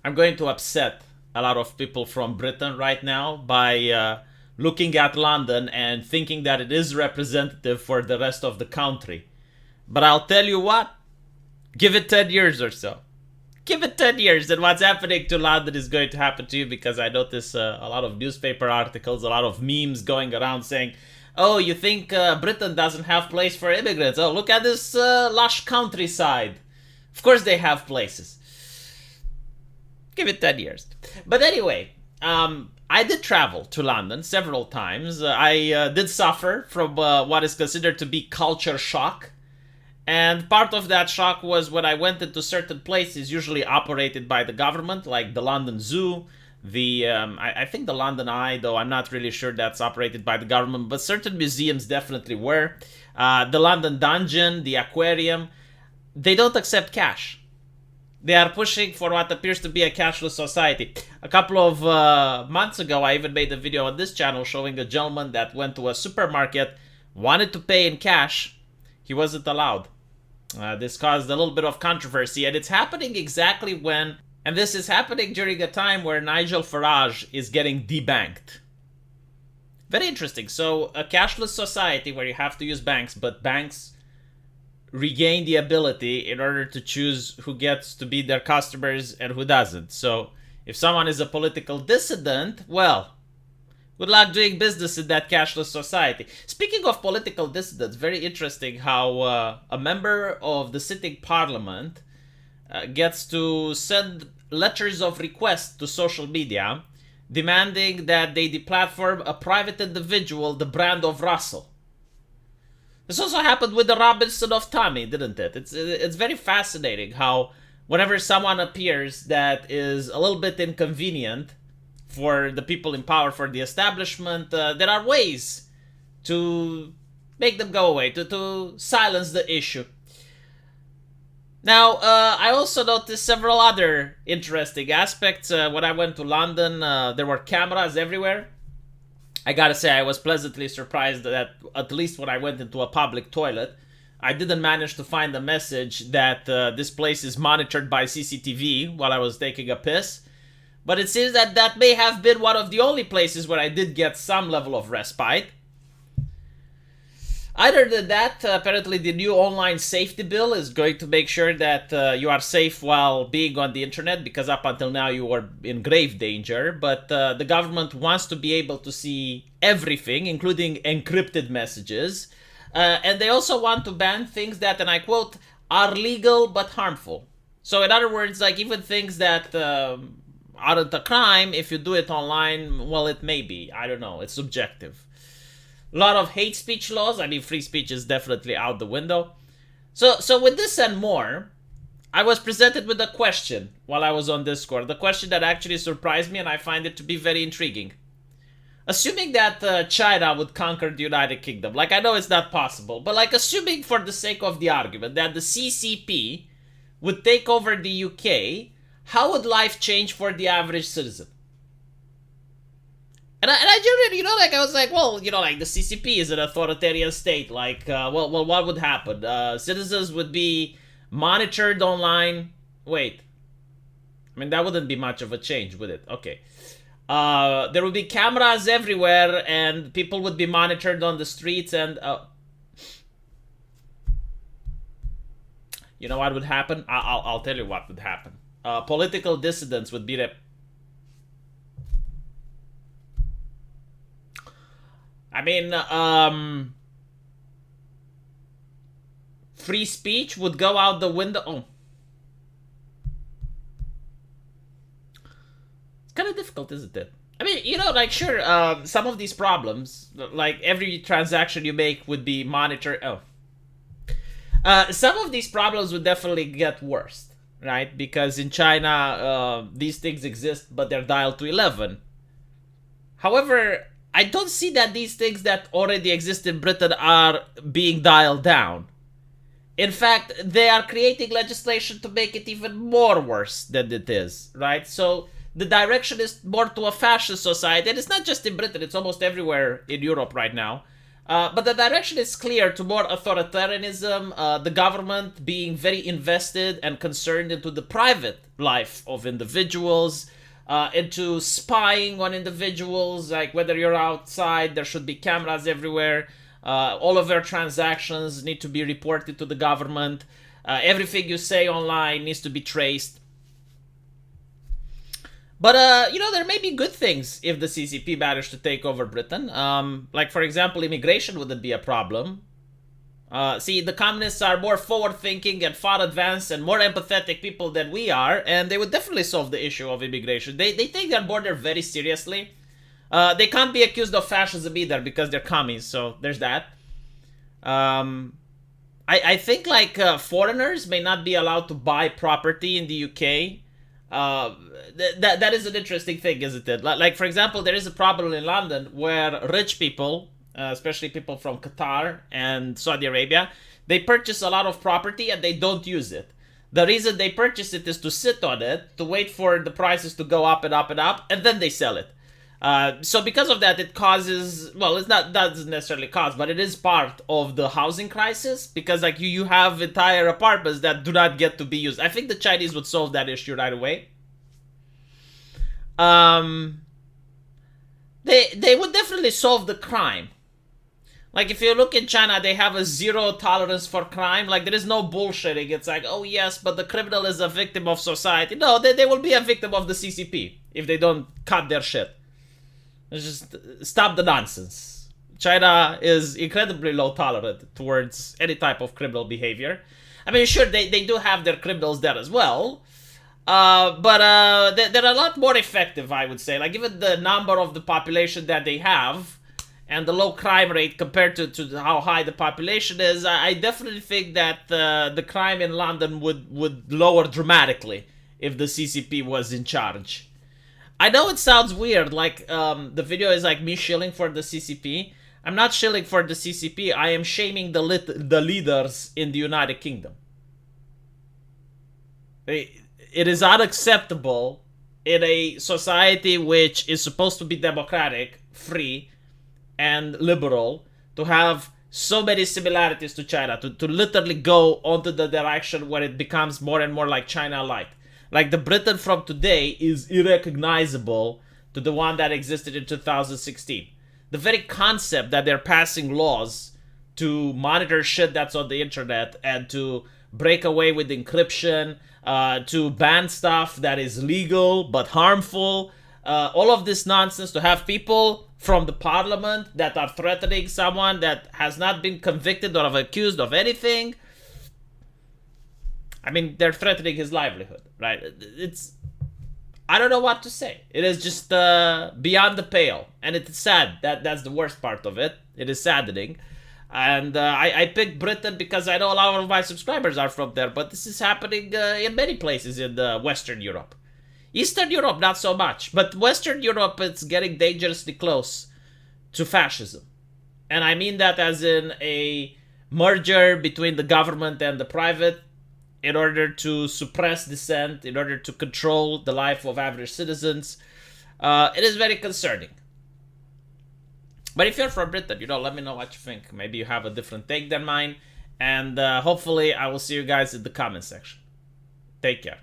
I'm going to upset a lot of people from Britain right now by looking at London and thinking that it is representative for the rest of the country. But I'll tell you what, give it 10 years or so. Give it 10 years and what's happening to London is going to happen to you, because I notice a lot of newspaper articles, a lot of memes going around saying, oh, you think Britain doesn't have place for immigrants? Oh, look at this lush countryside. Of course they have places. Give it 10 years. But anyway, I did travel to London several times. I did suffer from what is considered to be culture shock. And part of that shock was when I went into certain places, usually operated by the government, like the London Zoo, I think the London Eye, though I'm not really sure that's operated by the government, but certain museums definitely were. The London Dungeon, the aquarium, they don't accept cash. They are pushing for what appears to be a cashless society. A couple of months ago, I even made a video on this channel showing a gentleman that went to a supermarket, wanted to pay in cash. He wasn't allowed. This caused a little bit of controversy, and it's happening exactly when, and this is happening during a time where Nigel Farage is getting debanked. Very interesting. So a cashless society where you have to use banks, but banks regain the ability in order to choose who gets to be their customers and who doesn't. So if someone is a political dissident, well, good luck doing business in that cashless society. Speaking of political dissidents, very interesting how a member of the sitting parliament gets to send letters of request to social media demanding that they deplatform a private individual, the brand of Russell. This also happened with the Robinson of Tommy, didn't it? It's very fascinating how whenever someone appears that is a little bit inconvenient for the people in power, for the establishment, there are ways to make them go away, to silence the issue. Now, I also noticed several other interesting aspects. When I went to London, there were cameras everywhere. I gotta say, I was pleasantly surprised that at least when I went into a public toilet, I didn't manage to find a message that this place is monitored by CCTV while I was taking a piss. But it seems that that may have been one of the only places where I did get some level of respite. Other than that, apparently the new online safety bill is going to make sure that you are safe while being on the internet, because up until now you were in grave danger. But the government wants to be able to see everything, including encrypted messages. And they also want to ban things that, and I quote, are legal but harmful. So in other words, like even things that aren't a crime, if you do it online, well, it may be. I don't know. It's subjective. A lot of hate speech laws. I mean, free speech is definitely out the window. So with this and more, I was presented with a question while I was on Discord. The question that actually surprised me, and I find it to be very intriguing. Assuming that China would conquer the United Kingdom, like I know it's not possible, but like assuming for the sake of the argument that the CCP would take over the UK, how would life change for the average citizen? And I generally, like I was like, well, like the CCP is an authoritarian state. Like, well, what would happen? Citizens would be monitored online. Wait, I mean that wouldn't be much of a change, would it? Okay, there would be cameras everywhere, and people would be monitored on the streets. And you know what would happen? I'll tell you what would happen. Political dissidents would be I mean, free speech would go out the window. Oh. It's kind of difficult, isn't it? I mean, like, sure, some of these problems, like every transaction you make would be monitored. Oh. Some of these problems would definitely get worse, right? Because in China, these things exist, but they're dialed to 11. However, I don't see that these things that already exist in Britain are being dialed down. In fact, they are creating legislation to make it even more worse than it is, right? So the direction is more to a fascist society. And it's not just in Britain, it's almost everywhere in Europe right now. But the direction is clear to more authoritarianism, the government being very invested and concerned into the private life of individuals, into spying on individuals, like whether you're outside, there should be cameras everywhere. All of your transactions need to be reported to the government. Everything you say online needs to be traced. But, there may be good things if the CCP managed to take over Britain. Like, for example, immigration wouldn't be a problem. See, the communists are more forward-thinking and far advanced and more empathetic people than we are, and they would definitely solve the issue of immigration. They take their border very seriously. They can't be accused of fascism either because they're commies, so there's that. I think, like, foreigners may not be allowed to buy property in the UK. That is an interesting thing, isn't it? Like, for example, there is a problem in London where rich people, especially people from Qatar and Saudi Arabia, they purchase a lot of property and they don't use it. The reason they purchase it is to sit on it, to wait for the prices to go up and up and up, and then they sell it. So because of that, it causes, well, it's not, doesn't necessarily cause, but it is part of the housing crisis, because like you have entire apartments that do not get to be used. I think the Chinese would solve that issue right away. They would definitely solve the crime. Like, if you look in China, they have a zero tolerance for crime. Like, there is no bullshitting. It's like, oh yes, but the criminal is a victim of society. No, they will be a victim of the CCP if they don't cut their shit. Just stop the nonsense. China is incredibly low tolerant towards any type of criminal behavior. I mean, sure, they do have their criminals there as well. But they're a lot more effective, I would say. Like, given the number of the population that they have, and the low crime rate compared to how high the population is, I definitely think that the crime in London would lower dramatically if the CCP was in charge. I know it sounds weird, like the video is like me shilling for the CCP. I'm not shilling for the CCP, I am shaming the leaders in the United Kingdom. It is unacceptable in a society which is supposed to be democratic, free, and liberal, to have so many similarities to China, to literally go onto the direction where it becomes more and more like China light. Like, the Britain from today is irrecognizable to the one that existed in 2016. The very concept that they're passing laws to monitor shit that's on the internet and to break away with encryption, to ban stuff that is legal but harmful, all of this nonsense, to have people from the parliament that are threatening someone that has not been convicted or accused of anything. I mean, they're threatening his livelihood, right? I don't know what to say. It is just beyond the pale. And it's sad. That's the worst part of it. It is saddening. And I picked Britain because I know a lot of my subscribers are from there. But this is happening in many places in Western Europe. Eastern Europe, not so much. But Western Europe, it's getting dangerously close to fascism. And I mean that as in a merger between the government and the private in order to suppress dissent, in order to control the life of average citizens. It is very concerning. But if you're from Britain, let me know what you think. Maybe you have a different take than mine. And hopefully I will see you guys in the comment section. Take care.